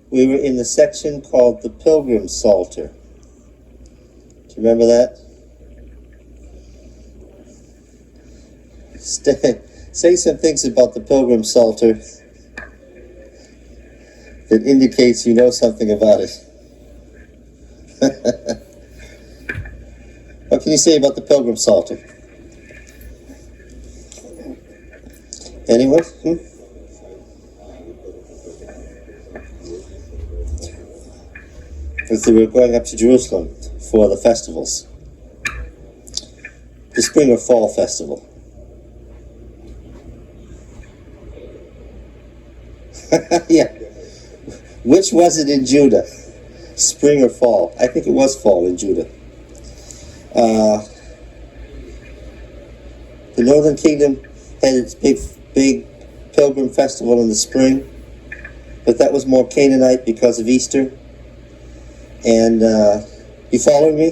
we were in the section called the Pilgrim Psalter. Do you remember that? Say some things about the Pilgrim Psalter that indicates you know something about it. What can you say about the Pilgrim Psalter? Anyone? Because they were going up to Jerusalem for the festivals. The spring or fall festival. Yeah. Which was it in Judah? Spring or fall? I think it was fall in Judah. The northern kingdom had its big pilgrim festival in the spring, but that was more Canaanite because of Easter. And you following me?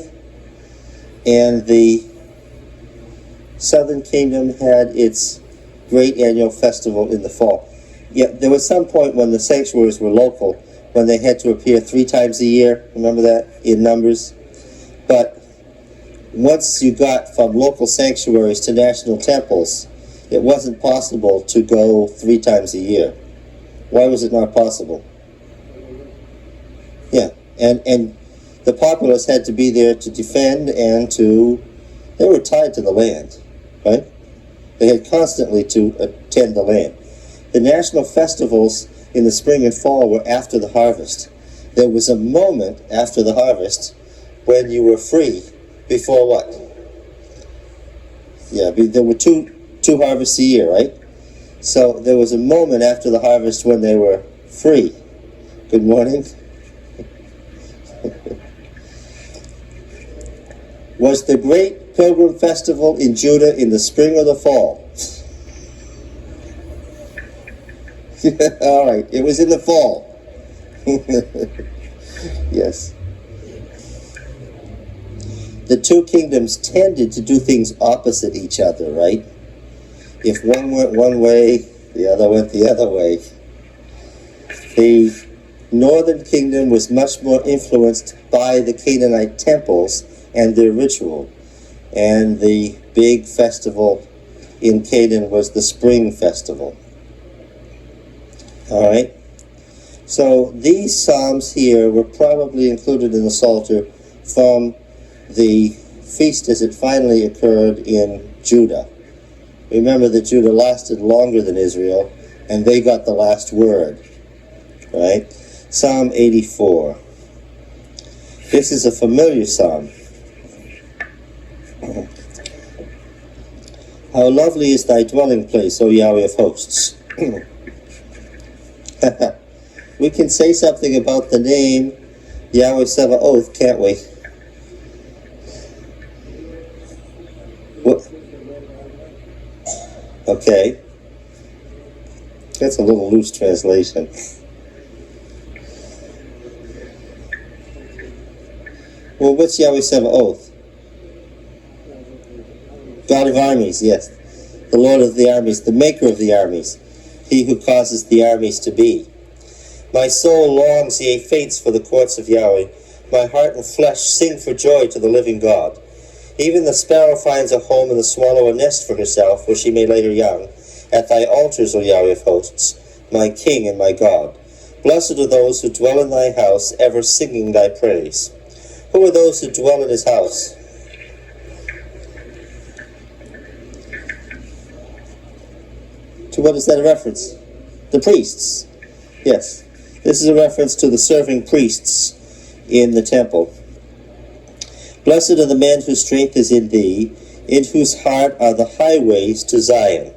And the southern kingdom had its great annual festival in the fall. Yeah, there was some point when the sanctuaries were local, when they had to appear 3 times a year. Remember that in Numbers? But once you got from local sanctuaries to national temples, it wasn't possible to go 3 times a year. Why was it not possible? Yeah, and the populace had to be there to defend and they were tied to the land, right? They had constantly to attend the land. The national festivals in the spring and fall were after the harvest. There was a moment after the harvest when you were free. Before what? Yeah, there were two harvests a year, right? So there was a moment after the harvest when they were free. Good morning. Was the great pilgrim festival in Judah in the spring or the fall? All right, it was in the fall. Yes. The two kingdoms tended to do things opposite each other, right? If one went one way, the other went the other way. The northern kingdom was much more influenced by the Canaanite temples and their ritual. And the big festival in Canaan was the spring festival. All right? So these psalms here were probably included in the Psalter from the feast as it finally occurred in Judah. Remember that Judah lasted longer than Israel, and they got the last word. Right? Psalm 84. This is a familiar psalm. How lovely is thy dwelling place, O Yahweh of hosts. We can say something about the name Yahweh Sabaoth, can't we? What? Okay. That's a little loose translation. Well, what's Yahweh Sabaoth? God of armies, yes. The Lord of the armies, the maker of the armies. He who causes the armies to be. My soul longs, yea, faints for the courts of Yahweh. My heart and flesh sing for joy to the living God. Even the sparrow finds a home, and the swallow a nest for herself, where she may lay her young. At thy altars, O Yahweh of hosts, my King and my God. Blessed are those who dwell in thy house, ever singing thy praise. Who are those who dwell in his house? To what is that a reference? The priests. Yes. This is a reference to the serving priests in the temple. Blessed are the men whose strength is in thee, in whose heart are the highways to Zion.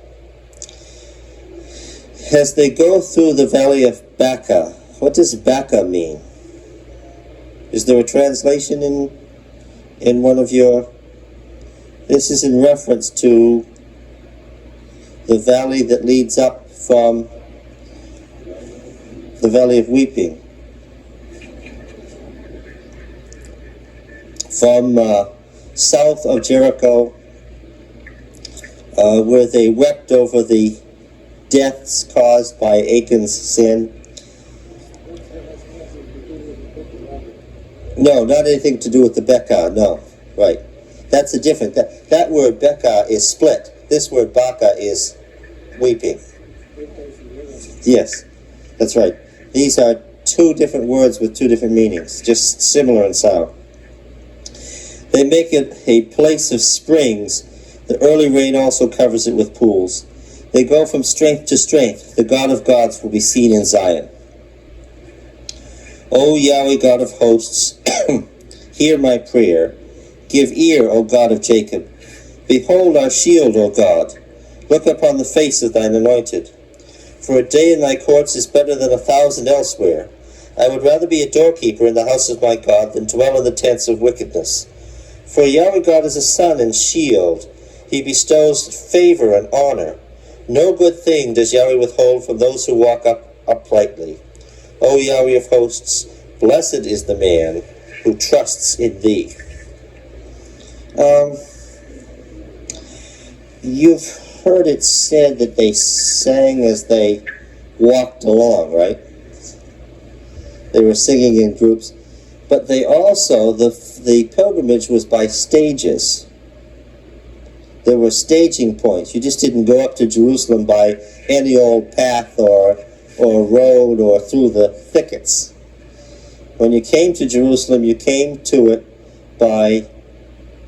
As they go through the valley of Baca, what does Baca mean? Is there a translation in one of your... This is in reference to the valley that leads up from the Valley of Weeping. From south of Jericho, where they wept over the deaths caused by Achan's sin, No, not anything to do with the Becca, no. Right. That's a different, that word Becca is split. This word Baka is weeping. Yes, that's right. These are two different words with two different meanings, just similar in sound. They make it a place of springs. The early rain also covers it with pools. They go from strength to strength. The God of gods will be seen in Zion. O Yahweh, God of hosts, hear my prayer. Give ear, O God of Jacob. Behold our shield, O God. Look upon the face of thine anointed. For a day in thy courts is better than 1,000 elsewhere. I would rather be a doorkeeper in the house of my God than dwell in the tents of wickedness. For Yahweh God is a sun and shield. He bestows favor and honor. No good thing does Yahweh withhold from those who walk uprightly. O Yahweh of hosts, blessed is the man who trusts in thee. You've heard it said that they sang as they walked along, right? They were singing in groups. But they also, the pilgrimage was by stages. There were staging points. You just didn't go up to Jerusalem by any old path or road or through the thickets. When you came to Jerusalem, you came to it by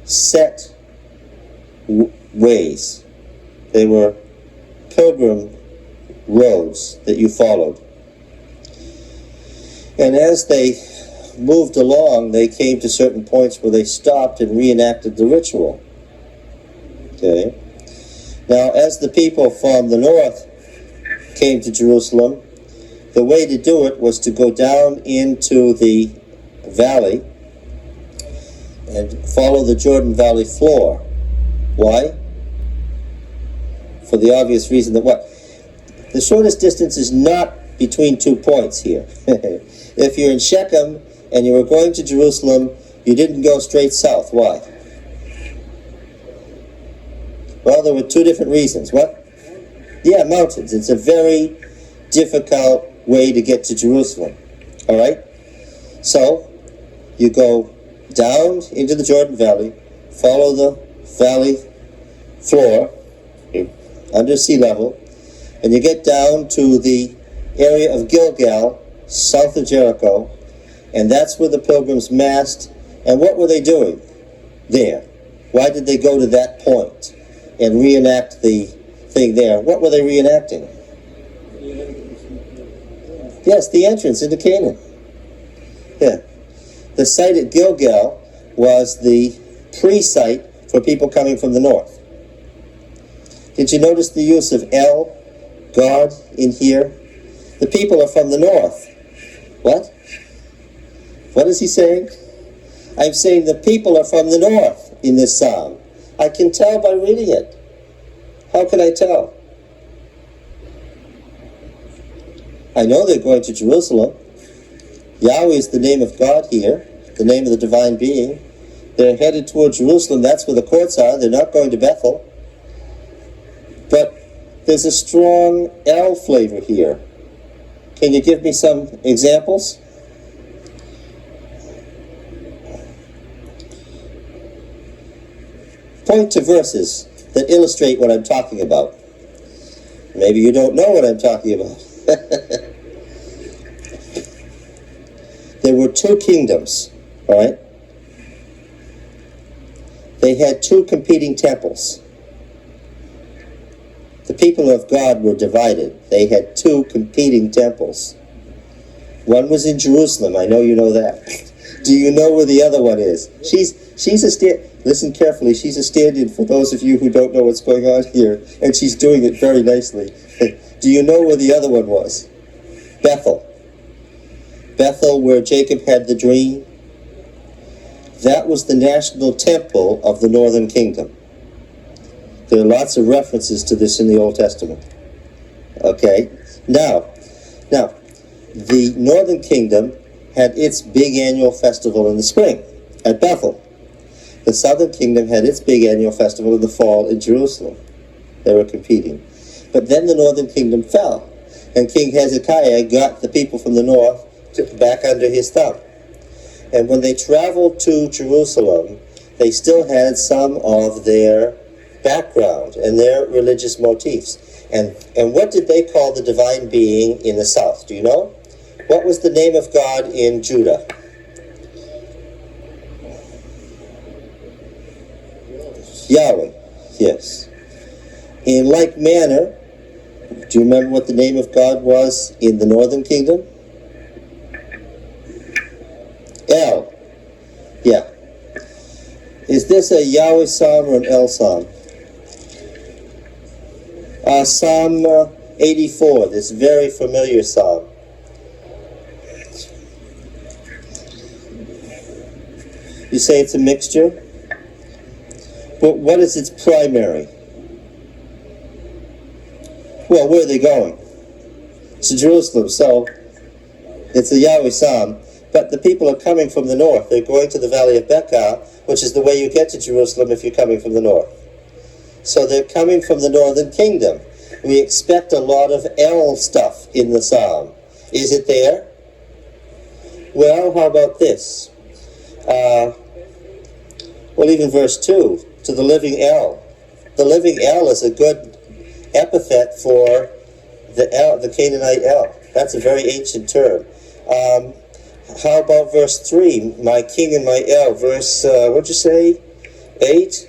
set ways. They were pilgrim roads that you followed. And as they moved along, they came to certain points where they stopped and reenacted the ritual. Okay. Now, as the people from the north came to Jerusalem, the way to do it was to go down into the valley and follow the Jordan Valley floor. Why? For the obvious reason that what? The shortest distance is not between 2 points here. If you're in Shechem and you were going to Jerusalem, you didn't go straight south. Why? Well, there were 2 different reasons. What? Yeah, mountains. It's a very difficult way to get to Jerusalem. All right? So, you go down into the Jordan Valley, follow the valley floor under sea level, and you get down to the area of Gilgal, south of Jericho, and that's where the pilgrims massed. And what were they doing there? Why did they go to that point and reenact the thing there? What were they reenacting? Yes, the entrance into Canaan. Yeah. The site at Gilgal was the pre-site for people coming from the north. Did you notice the use of El, God, in here? The people are from the north. What? What is he saying? I'm saying the people are from the north in this psalm. I can tell by reading it. How can I tell? I know they're going to Jerusalem. Yahweh is the name of God here, the name of the divine being. They're headed toward Jerusalem. That's where the courts are. They're not going to Bethel. But there's a strong El flavor here. Can you give me some examples? Point to verses that illustrate what I'm talking about. Maybe you don't know what I'm talking about. There were 2 kingdoms, all right? They had 2 competing temples. The people of God were divided. They had 2 competing temples. One was in Jerusalem. I know you know that. Do you know where the other one is? She's a listen carefully. She's a stand-in for those of you who don't know what's going on here, and she's doing it very nicely. Do you know where the other one was? Bethel. Bethel, where Jacob had the dream. That was the national temple of the northern kingdom. There are lots of references to this in the Old Testament. Okay? Now, the northern kingdom had its big annual festival in the spring at Bethel. The southern kingdom had its big annual festival in the fall in Jerusalem. They were competing. But then the northern kingdom fell, and King Hezekiah got the people from the north back under his thumb. And when they traveled to Jerusalem, they still had some of their background and their religious motifs. And what did they call the divine being in the south? Do you know? What was the name of God in Judah? Yahweh, yes. In like manner, do you remember what the name of God was in the northern kingdom? El. Yeah. Is this a Yahweh psalm or an El psalm? Psalm 84, this very familiar psalm. You say it's a mixture? But what is its primary? Well, where are they going? To Jerusalem, so it's a Yahweh psalm. But the people are coming from the north. They're going to the valley of Becca, which is the way you get to Jerusalem if you're coming from the north. So they're coming from the northern kingdom. We expect a lot of El stuff in the psalm. Is it there? Well, how about this? Well, even verse 2, to the living El. The living El is a good epithet for the Canaanite El. That's a very ancient term. How about verse 3, my king and my El? Verse, what'd you say, 8?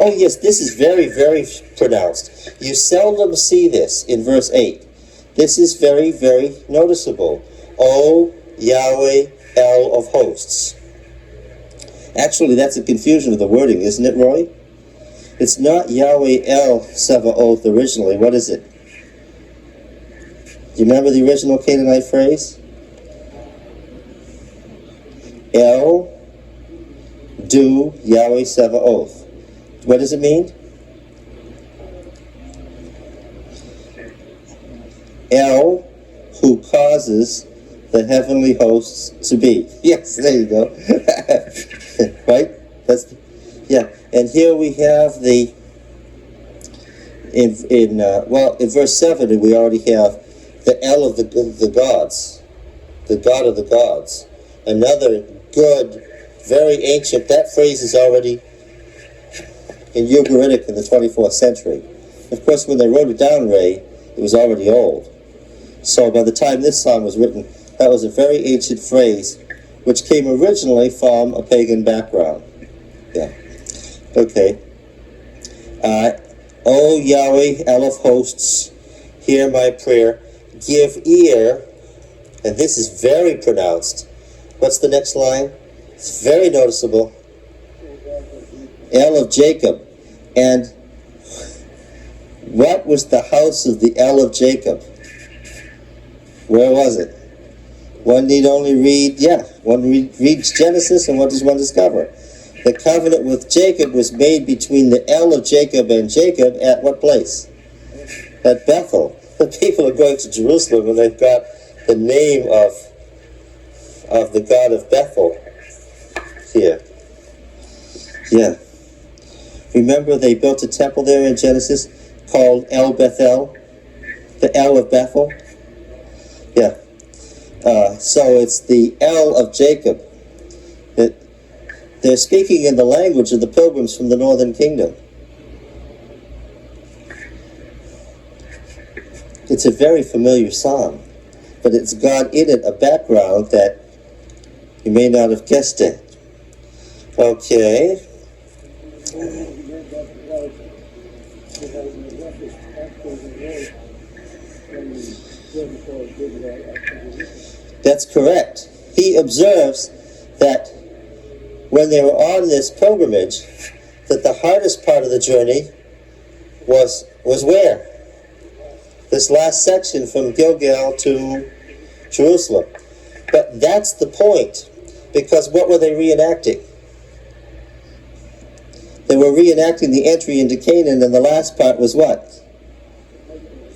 Oh yes, this is very, very pronounced. You seldom see this in verse 8. This is very, very noticeable. O Yahweh El of hosts. Actually, that's a confusion of the wording, isn't it, Roy? It's not Yahweh El Sevaoth originally. What is it? Do you remember the original Canaanite phrase? El Du Yahweh Sevaoth. What does it mean? El, who causes the heavenly hosts to be. Yes, there you go. Right? Yeah. And here we have in verse 7 we already have the El of the gods, the God of the gods. Another good, very ancient. That phrase is already in Ugaritic in the 24th century. Of course, when they wrote it down, Ray, it was already old. So by the time this psalm was written, that was a very ancient phrase, which came originally from a pagan background. Yeah. Okay. O Yahweh, El of hosts, hear my prayer. Give ear, and this is very pronounced. What's the next line? It's very noticeable. El of Jacob. And what was the house of the El of Jacob? Where was it? One need only read, one reads Genesis, and what does one discover? The covenant with Jacob was made between the El of Jacob and Jacob at what place? At Bethel. The people are going to Jerusalem, and they've got the name of the God of Bethel here. Yeah. Remember they built a temple there in Genesis called El Bethel? The El of Bethel? Yeah. So it's the El of Jacob. They're speaking in the language of the pilgrims from the northern kingdom. It's a very familiar psalm, but it's got in it a background that you may not have guessed it. Okay. That's correct. He observes that when they were on this pilgrimage, that the hardest part of the journey was where? This last section from Gilgal to Jerusalem. But that's the point, because what were they reenacting? They were reenacting the entry into Canaan, and the last part was what?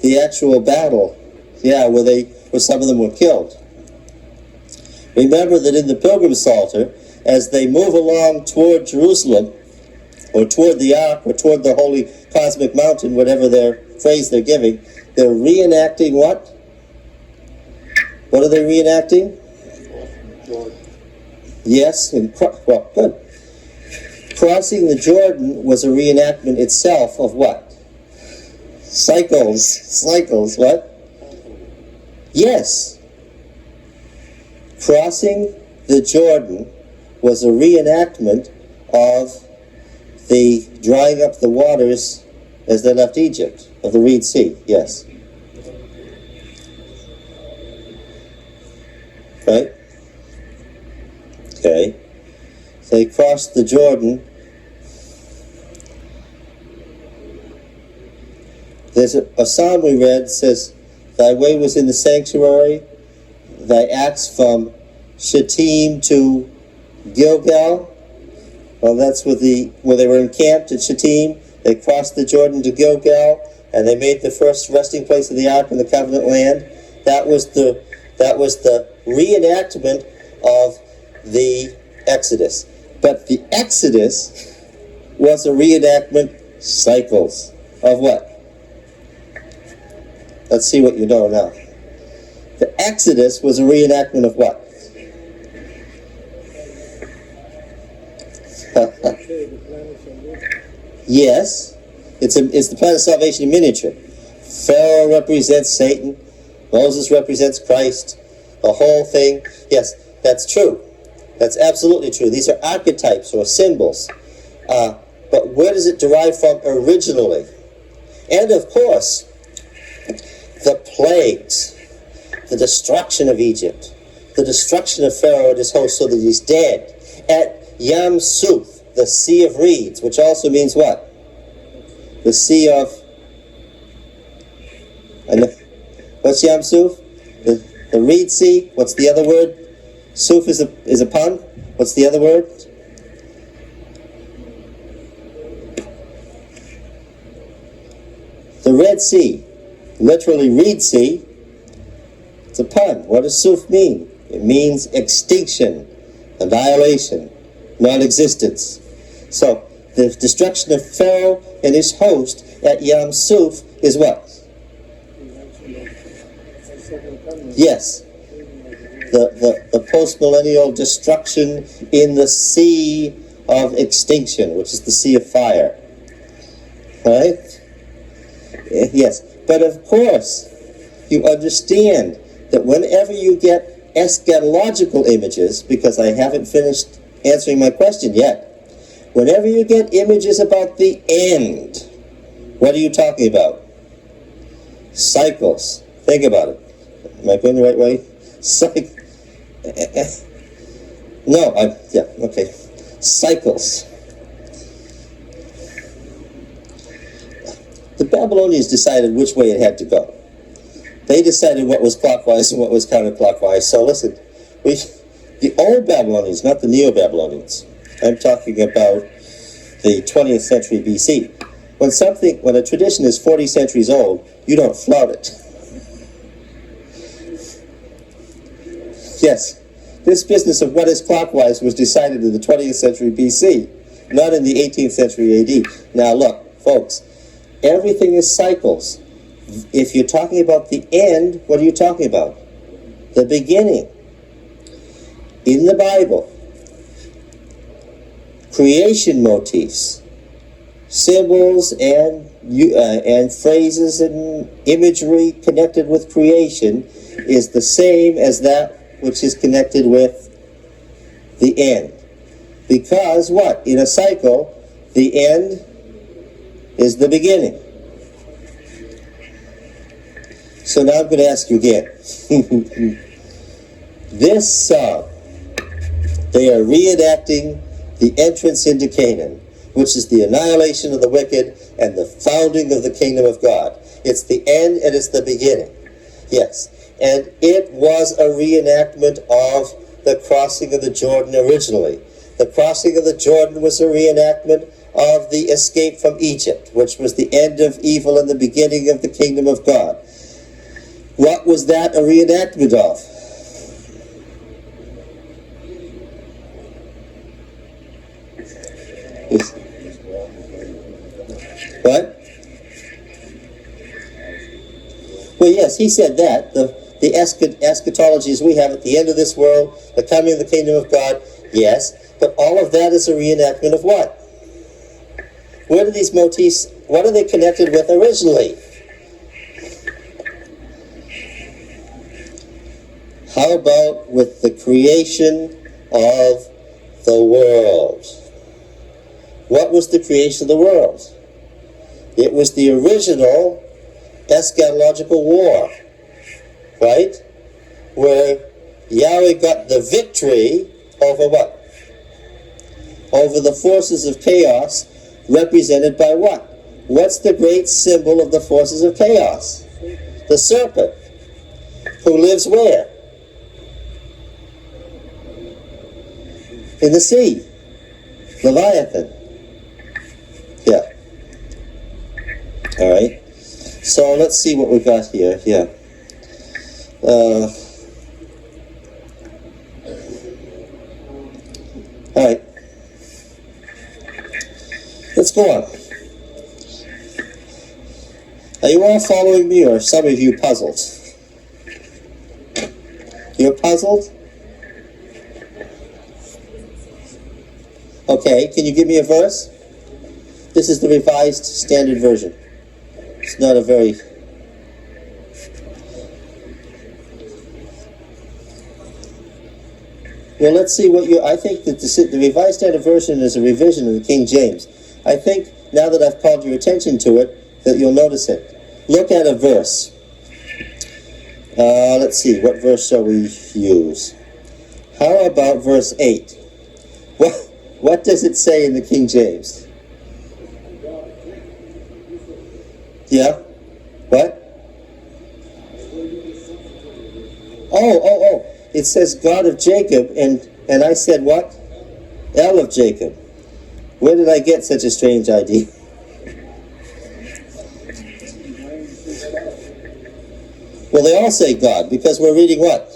The actual battle. Yeah, where some of them were killed. Remember that in the Pilgrim Psalter, as they move along toward Jerusalem, or toward the Ark, or toward the holy cosmic mountain, whatever their phrase they're giving, they're reenacting what? What are they reenacting? Yes, well, good. Crossing the Jordan was a reenactment itself of what? Cycles, what? Yes. Crossing the Jordan was a reenactment of the drying up the waters as they left Egypt, of the Red Sea, yes. Right? Okay. So they crossed the Jordan. There's a psalm we read that says, thy way was in the sanctuary, thy acts from Shittim to Gilgal. Well, that's where they were encamped at Shittim. They crossed the Jordan to Gilgal, and they made the first resting place of the ark in the covenant land. That was the reenactment of the Exodus. But the Exodus was a reenactment, cycles, of what? Let's see what you know now. The Exodus was a reenactment of what? Yes, it's the plan of salvation in miniature. Pharaoh represents Satan. Moses represents Christ. The whole thing. Yes, that's true. That's absolutely true. These are archetypes or symbols. But where does it derive from originally? And of course, the plagues, the destruction of Egypt, the destruction of Pharaoh and his host so that he's dead. At Yam Suf, the Sea of Reeds, which also means what? The Sea of... What's Yam Suf? The Reed Sea. What's the other word? Suf is a pun. What's the other word? The Red Sea. Literally Reed Sea. It's a pun. What does Suf mean? It means extinction, annihilation, non-existence. So, the destruction of Pharaoh and his host at Yam Suf is what? Yes. The post-millennial destruction in the sea of extinction, which is the sea of fire. Right? Yes. But of course, you understand that whenever you get eschatological images, because I haven't finished answering my question yet, whenever you get images about the end, what are you talking about? Cycles. Think about it. Am I going the right way? Okay. Cycles. The Babylonians decided which way it had to go. They decided what was clockwise and what was counterclockwise. So listen, the old Babylonians, not the Neo-Babylonians. I'm talking about the 20th century BC. When a tradition is 40 centuries old, you don't flout it. Yes, this business of what is clockwise was decided in the 20th century BC, not in the 18th century AD. Now look, folks, everything is cycles. If you're talking about the end, what are you talking about? The beginning. In the Bible, creation motifs, symbols and phrases and imagery connected with creation is the same as that which is connected with the end. Because what? In a cycle, the end is the beginning. So now I'm going to ask you again. This song, they are reenacting the entrance into Canaan, which is the annihilation of the wicked and the founding of the kingdom of God. It's the end and it's the beginning. Yes. And it was a reenactment of the crossing of the Jordan originally. The crossing of the Jordan was a reenactment of the escape from Egypt, which was the end of evil and the beginning of the kingdom of God. What was that a reenactment of? What? Well, yes, he said that. the eschatologies we have at the end of this world, the coming of the kingdom of God, yes, but all of that is a reenactment of what? Where do these motifs, what are they connected with originally? How about with the creation of the world? What was the creation of the world? It was the original eschatological war, right? Where Yahweh got the victory over what? Over the forces of chaos, represented by what? What's the great symbol of the forces of chaos? The serpent, who lives where? In the sea. Leviathan. Yeah. All right. So let's see what we've got here. Yeah. All right. Let's go on. Are you all following me, or are some of you puzzled? You're puzzled? Okay, can you give me a verse? This is the Revised Standard Version. It's not a very... Well, let's see what you... I think that the Revised Standard Version is a revision of the King James. I think, now that I've called your attention to it, that you'll notice it. Look at a verse. Let's see, what verse shall we use? How about verse 8? What does it say in the King James? Yeah? What? Oh. It says God of Jacob, and I said what? El of Jacob. Where did I get such a strange idea? Well, they all say God, because we're reading what?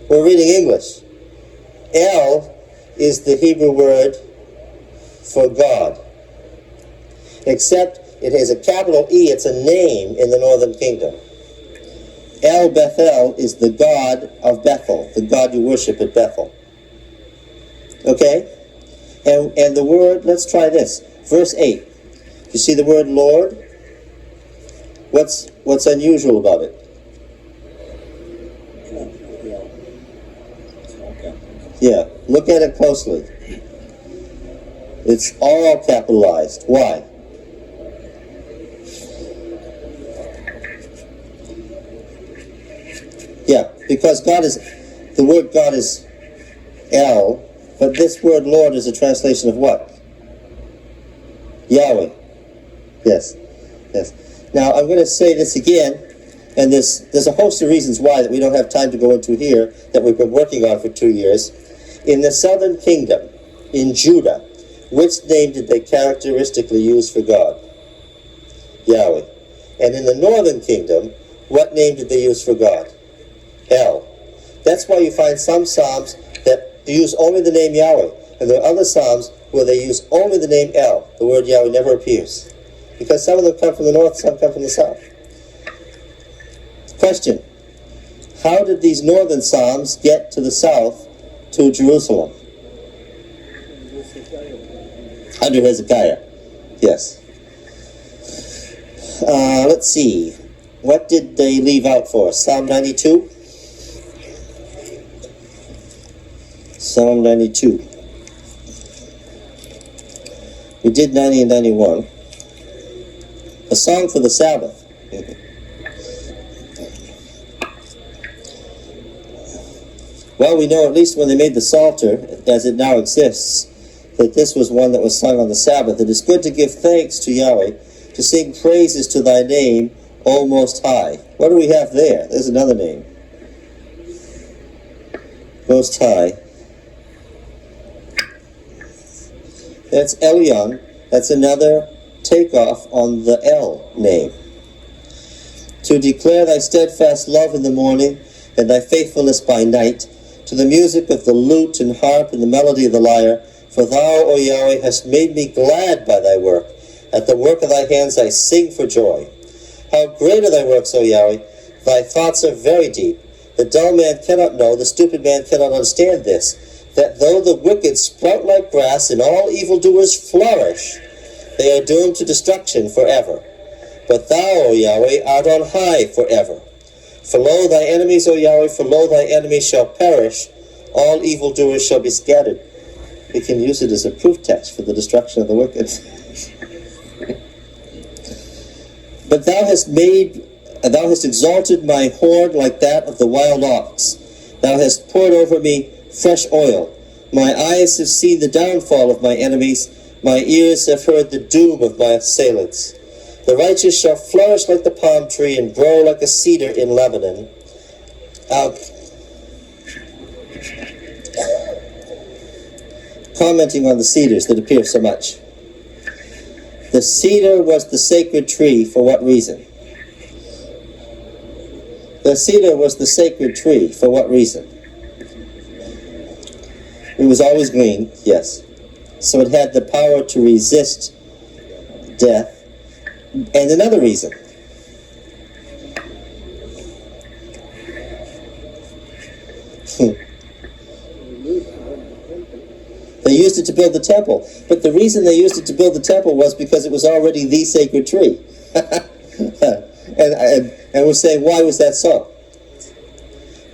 We're reading English. El is the Hebrew word for God. Except it has a capital E, it's a name in the northern kingdom. El Bethel is the God of Bethel, the God you worship at Bethel. Okay? And the word, let's try this. Verse 8. You see the word Lord? What's unusual about it? Yeah, look at it closely. It's all capitalized. Why? Yeah, because the word God is El, but this word Lord is a translation of what? Yahweh. Yes. Now, I'm going to say this again, and there's a host of reasons why that we don't have time to go into here, that we've been working on for 2 years. In the southern kingdom, in Judah, which name did they characteristically use for God? Yahweh. And in the northern kingdom, what name did they use for God? El. That's why you find some psalms that use only the name Yahweh, and there are other psalms where they use only the name El. The word Yahweh never appears. Because some of them come from the north, some come from the south. Question. How did these northern psalms get to the south, to Jerusalem? Under Hezekiah. Yes. Let's see. What did they leave out for us? Psalm 92? Psalm 92. We did 90 and 91. A song for the Sabbath. Well, we know at least when they made the Psalter, as it now exists, that this was one that was sung on the Sabbath. It is good to give thanks to Yahweh, to sing praises to thy name, O Most High. What do we have there? There's another name. Most High. That's Elyon. That's another takeoff on the El name. To declare thy steadfast love in the morning, and thy faithfulness by night, to the music of the lute and harp and the melody of the lyre. For thou, O Yahweh, hast made me glad by thy work. At the work of thy hands I sing for joy. How great are thy works, O Yahweh! Thy thoughts are very deep. The dull man cannot know, the stupid man cannot understand this, that though the wicked sprout like grass and all evildoers flourish, they are doomed to destruction forever. But thou, O Yahweh, art on high forever. For lo, thy enemies, O Yahweh, for lo, thy enemies shall perish, all evildoers shall be scattered. We can use it as a proof text for the destruction of the wicked. But thou hast exalted my horn like that of the wild ox. Thou hast poured over me fresh oil. My eyes have seen the downfall of my enemies. My ears have heard the doom of my assailants. The righteous shall flourish like the palm tree and grow like a cedar in Lebanon. Commenting on the cedars that appear so much. The cedar was the sacred tree for what reason? The cedar was the sacred tree for what reason? It was always green, yes. So it had the power to resist death. And another reason. They used it to build the temple. But the reason they used it to build the temple was because it was already the sacred tree. And we're saying, why was that so?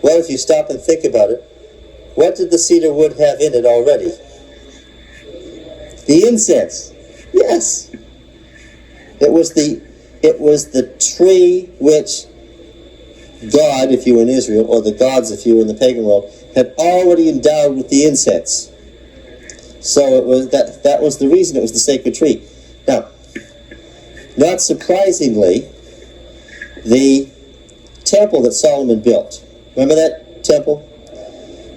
Well, if you stop and think about it, what did the cedar wood have in it already? The incense. Yes. It was the tree which God, if you were in Israel, or the gods, if you were in the pagan world, had already endowed with the incense. So it was that was the reason it was the sacred tree. Now, not surprisingly, the temple that Solomon built, remember that temple?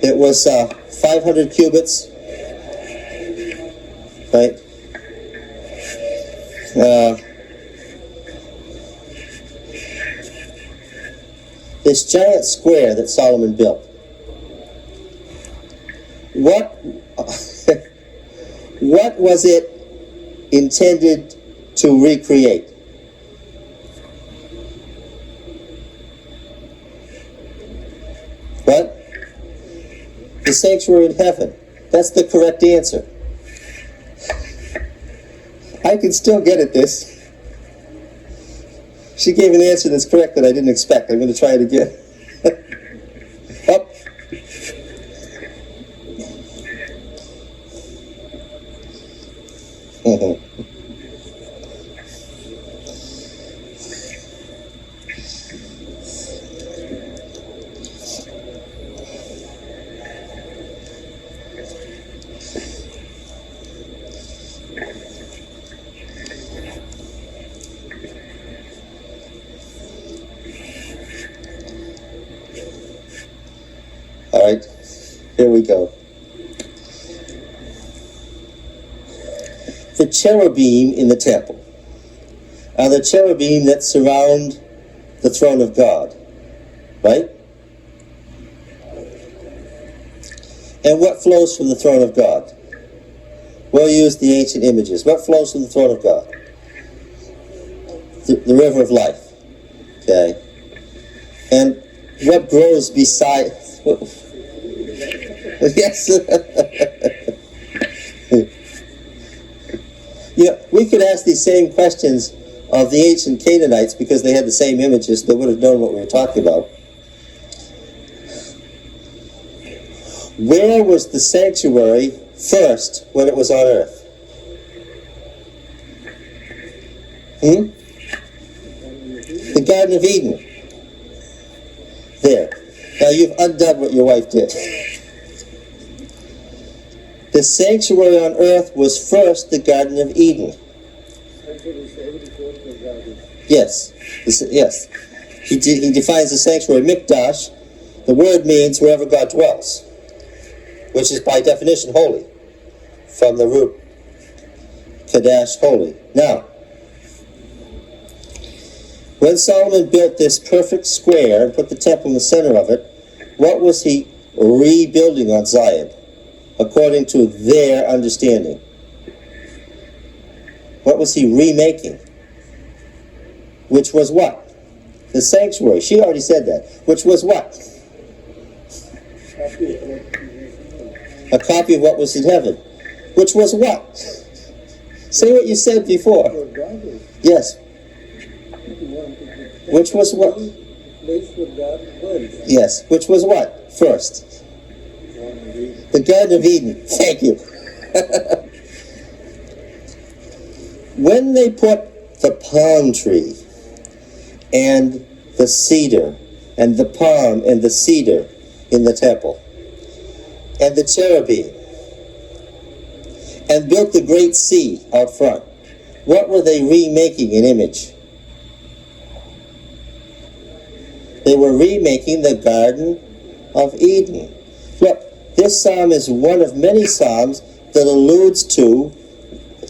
It was 500 cubits, right? This giant square that Solomon built. What was it intended to recreate? What? The sanctuary in heaven. That's the correct answer. I can still get at this. She gave an answer that's correct that I didn't expect. I'm going to try it again. Up. All right, here we go. The cherubim in the temple are the cherubim that surround the throne of God, right? And what flows from the throne of God? We'll use the ancient images. What flows from the throne of God? The river of life. Okay. And what grows beside... Yes. We could ask these same questions of the ancient Canaanites because they had the same images. They would have known what we were talking about. Where was the sanctuary first when it was on earth? The Garden of Eden. There. Now you've undone what your wife did. The sanctuary on earth was first the Garden of Eden. Yes. Yes. He defines the sanctuary. Mikdash, the word means wherever God dwells, which is by definition holy, from the root Kadesh, holy. Now, when Solomon built this perfect square and put the temple in the center of it, what was he rebuilding on Zion, according to their understanding? What was he remaking? Which was what? The sanctuary. She already said that. Which was what? A copy of what was in heaven. Which was what? Say what you said before. Yes. Which was what? Yes. Which was what? First. The Garden of Eden. Thank you. When they put the palm tree and the cedar and the palm and the cedar in the temple and the cherubim and built the great sea out front, what were they remaking in image? They were remaking the Garden of Eden. Look, this psalm is one of many psalms that alludes to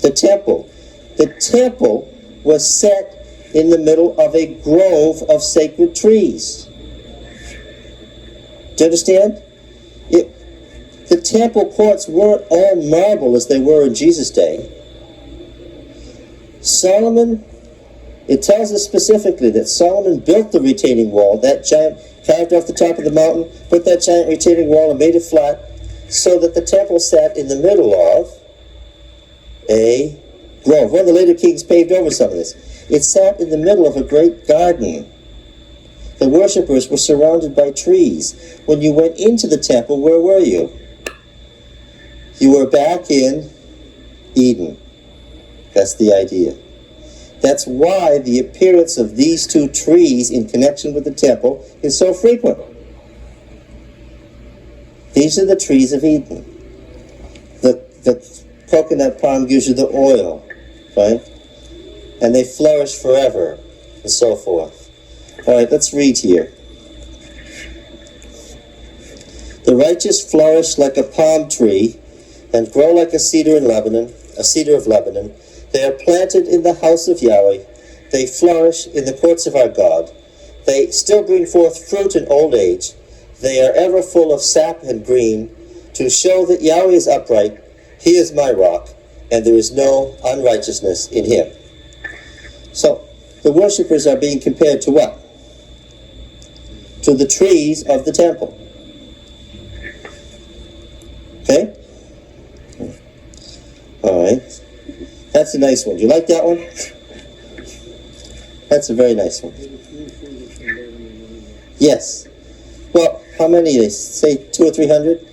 the temple. The temple was set in the middle of a grove of sacred trees. Do you understand? The temple courts weren't all marble as they were in Jesus' day. Solomon, it tells us specifically that Solomon built the retaining wall, that giant, carved off the top of the mountain, put that giant retaining wall and made it flat, so that the temple sat in the middle of a grove. One of the later kings paved over some of this. It sat in the middle of a great garden. The worshippers were surrounded by trees. When you went into the temple, where were you? You were back in Eden. That's the idea. That's why the appearance of these two trees in connection with the temple is so frequent. These are the trees of Eden. The coconut palm gives you the oil, right? And they flourish forever, and so forth. All right, let's read here. The righteous flourish like a palm tree and grow like a cedar in Lebanon, a cedar of Lebanon. They are planted in the house of Yahweh. They flourish in the courts of our God. They still bring forth fruit in old age. They are ever full of sap and green, to show that Yahweh is upright. He is my rock, and there is no unrighteousness in him. So, the worshippers are being compared to what? To the trees of the temple. Okay? All right. That's a nice one. Do you like that one? That's a very nice one. Yes. Well, how many? They say 200 or 300?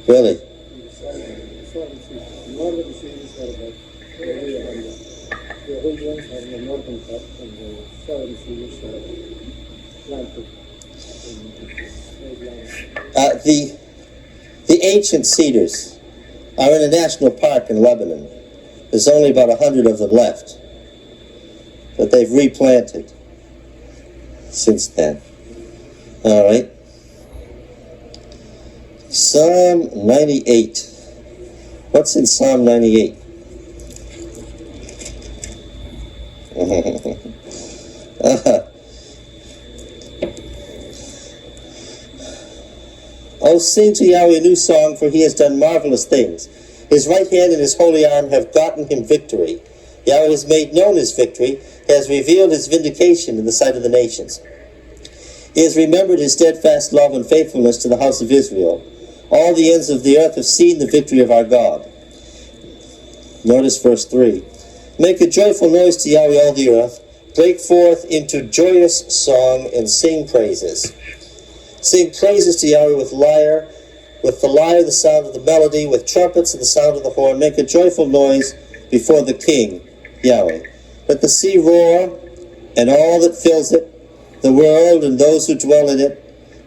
Really? The ancient cedars are in a national park in Lebanon. There's only about 100 of them left, but they've replanted since then. All right. Psalm 98. What's in Psalm 98? Oh, sing to Yahweh a new song, for he has done marvelous things. His right hand and his holy arm have gotten him victory. Yahweh has made known his victory, has revealed his vindication in the sight of the nations. He has remembered his steadfast love and faithfulness to the house of Israel. All the ends of the earth have seen the victory of our God. Notice verse 3. Make a joyful noise to Yahweh, all the earth. Break forth into joyous song and sing praises. Sing praises to Yahweh with lyre, with the lyre the sound of the melody, with trumpets and the sound of the horn. Make a joyful noise before the King, Yahweh. Let the sea roar and all that fills it, the world and those who dwell in it.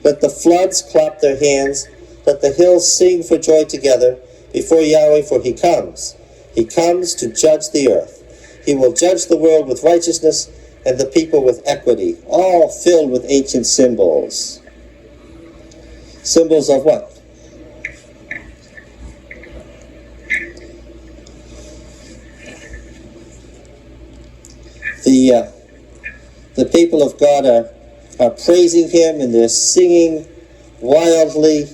Let the floods clap their hands. Let the hills sing for joy together before Yahweh, for he comes. He comes to judge the earth. He will judge the world with righteousness and the people with equity, all filled with ancient symbols. Symbols of what? The people of God are praising him, and they're singing wildly.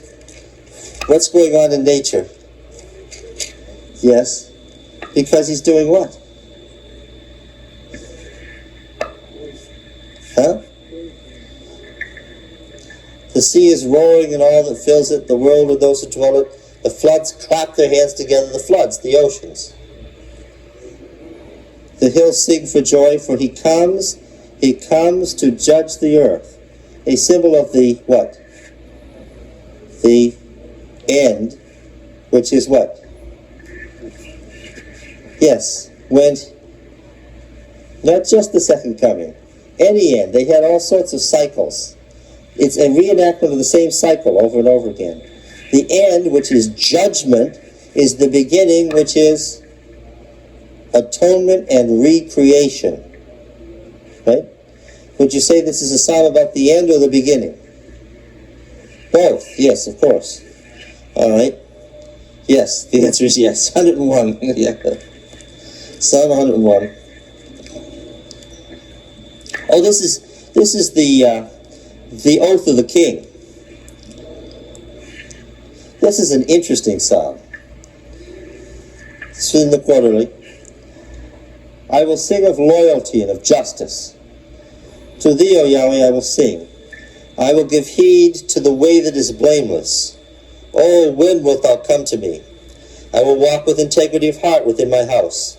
What's going on in nature? Yes. Because he's doing what? Huh? The sea is roaring and all that fills it, the world and those who dwell it. The floods clap their hands together, the floods, the oceans. The hills sing for joy, for he comes to judge the earth. A symbol of the what? The end, which is what? Yes, when, not just the second coming, any end. They had all sorts of cycles. It's a reenactment of the same cycle over and over again. The end, which is judgment, is the beginning, which is atonement and recreation. Right? Would you say this is a psalm about the end or the beginning? Both. Yes, of course. All right. Yes, the answer is yes. 101. Yeah. Psalm 101. Oh, this is the oath of the king. This is an interesting psalm. It's in the quarterly. I will sing of loyalty and of justice. To thee, O Yahweh, I will sing. I will give heed to the way that is blameless. Oh, when wilt thou come to me? I will walk with integrity of heart within my house.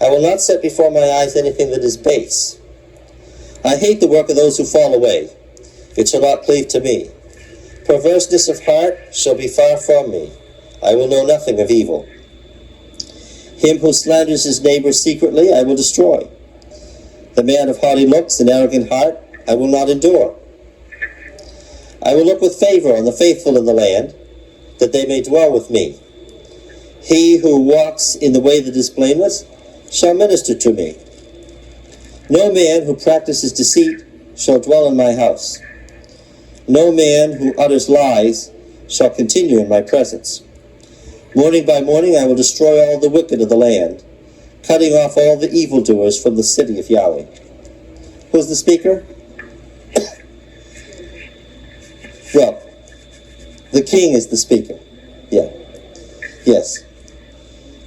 I will not set before my eyes anything that is base. I hate the work of those who fall away. It shall not cleave to me. Perverseness of heart shall be far from me. I will know nothing of evil. Him who slanders his neighbor secretly I will destroy. The man of haughty looks and arrogant heart I will not endure. I will look with favor on the faithful in the land, that they may dwell with me. He who walks in the way that is blameless shall minister to me. No man who practices deceit shall dwell in my house. No man who utters lies shall continue in my presence. Morning by morning I will destroy all the wicked of the land, cutting off all the evildoers from the city of Yahweh. Who's the speaker? Well, the king is the speaker. Yeah. Yes.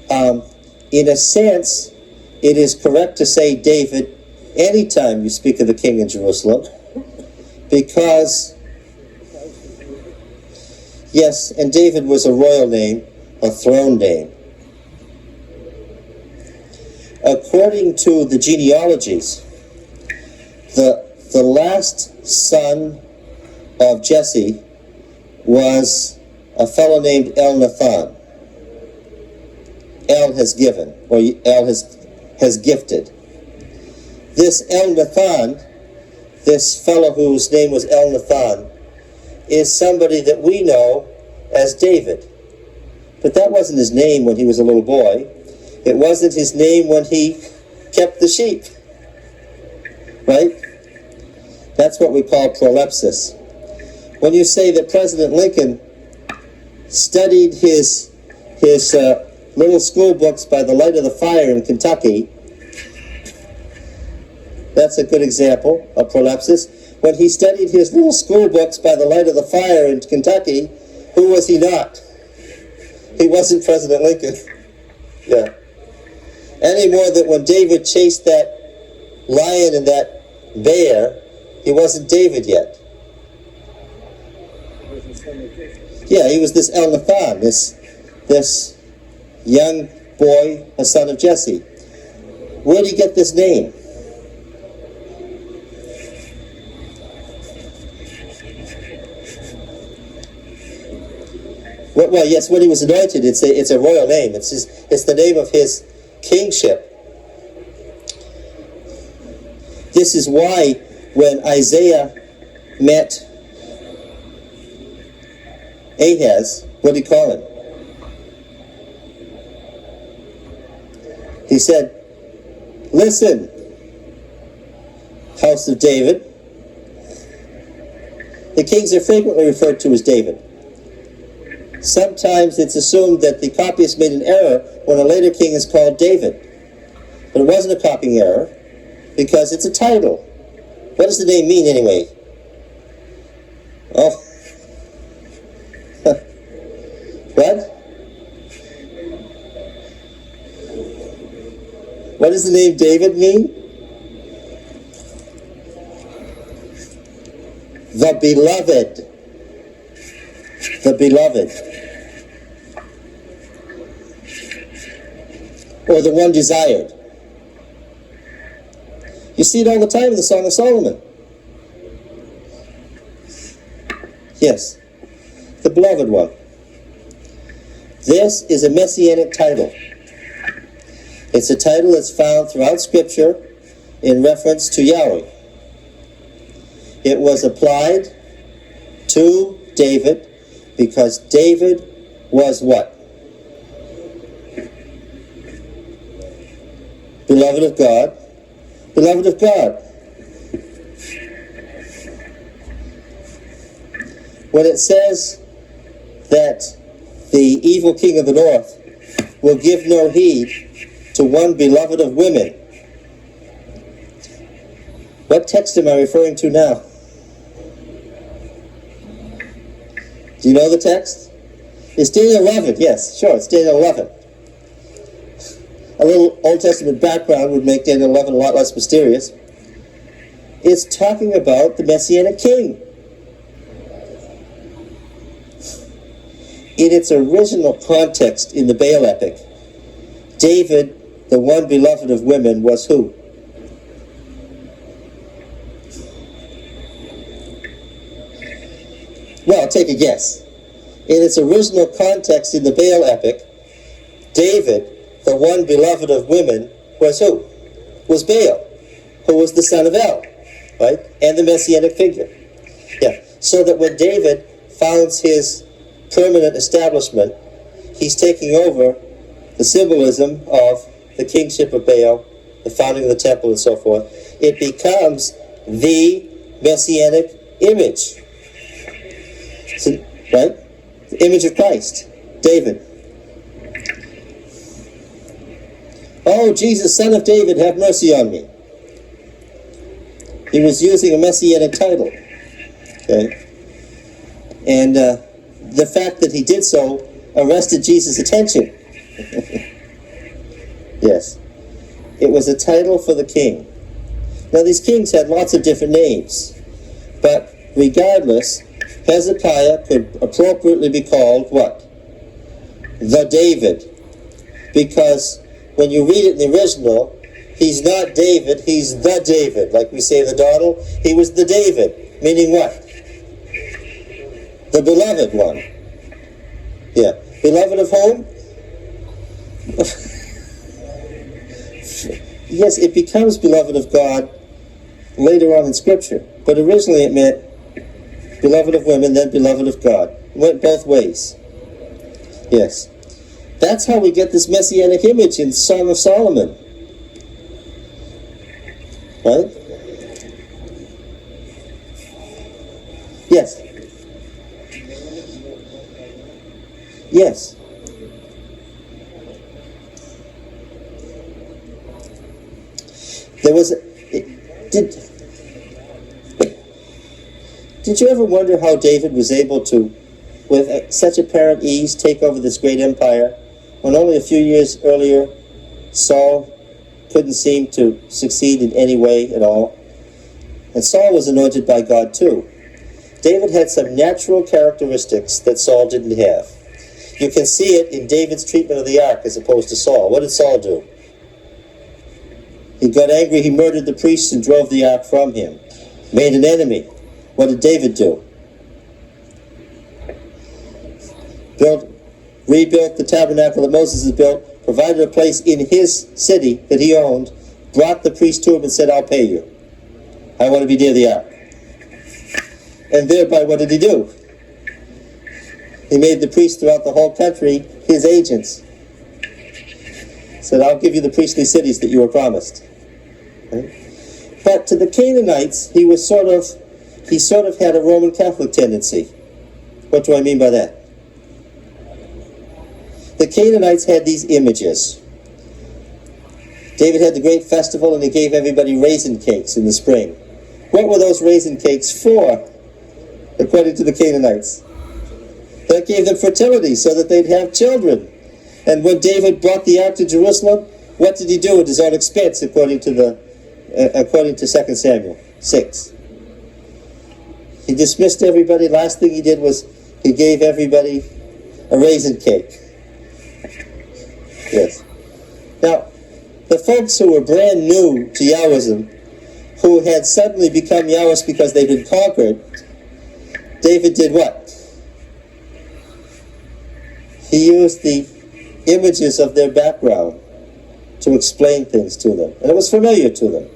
In a sense, it is correct to say David anytime you speak of the king in Jerusalem, because, yes, and David was a royal name, a throne name. According to the genealogies, the last son of Jesse was a fellow named Elnathan. El has given, or El has gifted. This Elnathan, this fellow whose name was Elnathan, is somebody that we know as David. But that wasn't his name when he was a little boy. It wasn't his name when he kept the sheep. Right? That's what we call prolepsis. When you say that President Lincoln studied his little school books by the light of the fire in Kentucky, that's a good example of prolepsis. When he studied his little school books by the light of the fire in Kentucky, who was he not? He wasn't President Lincoln. Yeah. Any more that when David chased that lion and that bear, he wasn't David yet. Yeah, he was this Elnathan, this young boy, a son of Jesse. Where did he get this name? Well, yes, when he was anointed, it's a royal name. It's the name of his kingship. This is why when Isaiah met Ahaz, what did he call him? He said, "Listen, house of David." The kings are frequently referred to as David. Sometimes it's assumed that the copyist made an error when a later king is called David. But it wasn't a copying error, because it's a title. What does the name mean anyway? Oh. What? What does the name David mean? The beloved. The beloved. Or the one desired. You see it all the time in the Song of Solomon. Yes, the beloved one. This is a messianic title. It's a title that's found throughout Scripture in reference to Yahweh. It was applied to David because David was what? Beloved of God. Beloved of God. When it says that the evil king of the north will give no heed to one beloved of women, what text am I referring to now? Do you know the text? It's Daniel 11. Yes, sure, it's Daniel 11. A little Old Testament background would make Daniel 11 a lot less mysterious. It's talking about the Messianic king. In its original context in the Baal epic, David, the one beloved of women, was who? Well, take a guess. In its original context in the Baal epic, David, the one beloved of women, was who? Was Baal, who was the son of El, right? And the Messianic figure. Yeah. So that when David founds his permanent establishment, he's taking over the symbolism of the kingship of Baal, the founding of the temple and so forth. It becomes the Messianic image. So, right? The image of Christ, David. Oh, Jesus, son of David, have mercy on me. He was using a messianic title. Okay? And the fact that he did so arrested Jesus' attention. Yes. It was a title for the king. Now, these kings had lots of different names. But regardless, Hezekiah could appropriately be called what? The David. Because when you read it in the original, he's not David, he's the David. Like we say the Donald, he was the David. Meaning what? The beloved one. Yeah. Beloved of whom? Yes, it becomes beloved of God later on in Scripture. But originally it meant beloved of women, then beloved of God. It went both ways. Yes. That's how we get this messianic image in Song of Solomon. Right? Yes. Yes. There was did you ever wonder how David was able to, with such apparent ease, take over this great empire when only a few years earlier Saul couldn't seem to succeed in any way at all? And Saul was anointed by God too. David had some natural characteristics that Saul didn't have. You can see it in David's treatment of the ark as opposed to Saul. What did Saul do? He got angry, he murdered the priests and drove the ark from him. Made an enemy. What did David do? Rebuilt the tabernacle that Moses had built, provided a place in his city that he owned, brought the priest to him and said, I'll pay you. I want to be near the ark. And thereby, what did he do? He made the priests throughout the whole country his agents. Said, I'll give you the priestly cities that you were promised. Right? But to the Canaanites, he sort of had a Roman Catholic tendency. What do I mean by that? The Canaanites had these images. David had the great festival and he gave everybody raisin cakes in the spring. What were those raisin cakes for, according to the Canaanites? That gave them fertility so that they'd have children. And when David brought the ark to Jerusalem, what did he do at his own expense according to 2 Samuel 6? He dismissed everybody. Last thing he did was he gave everybody a raisin cake. Yes. Now, the folks who were brand new to Yahwism, who had suddenly become Yahwist because they'd been conquered, David did what? He used the images of their background to explain things to them. And it was familiar to them.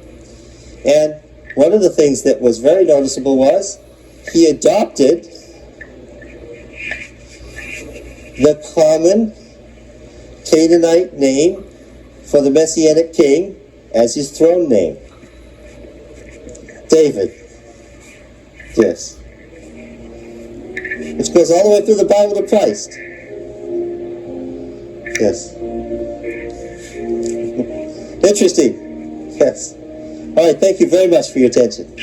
And one of the things that was very noticeable was he adopted the common Canaanite name for the Messianic king as his throne name. David. Yes. Which goes all the way through the Bible to Christ. Yes. Interesting. Yes. All right, thank you very much for your attention.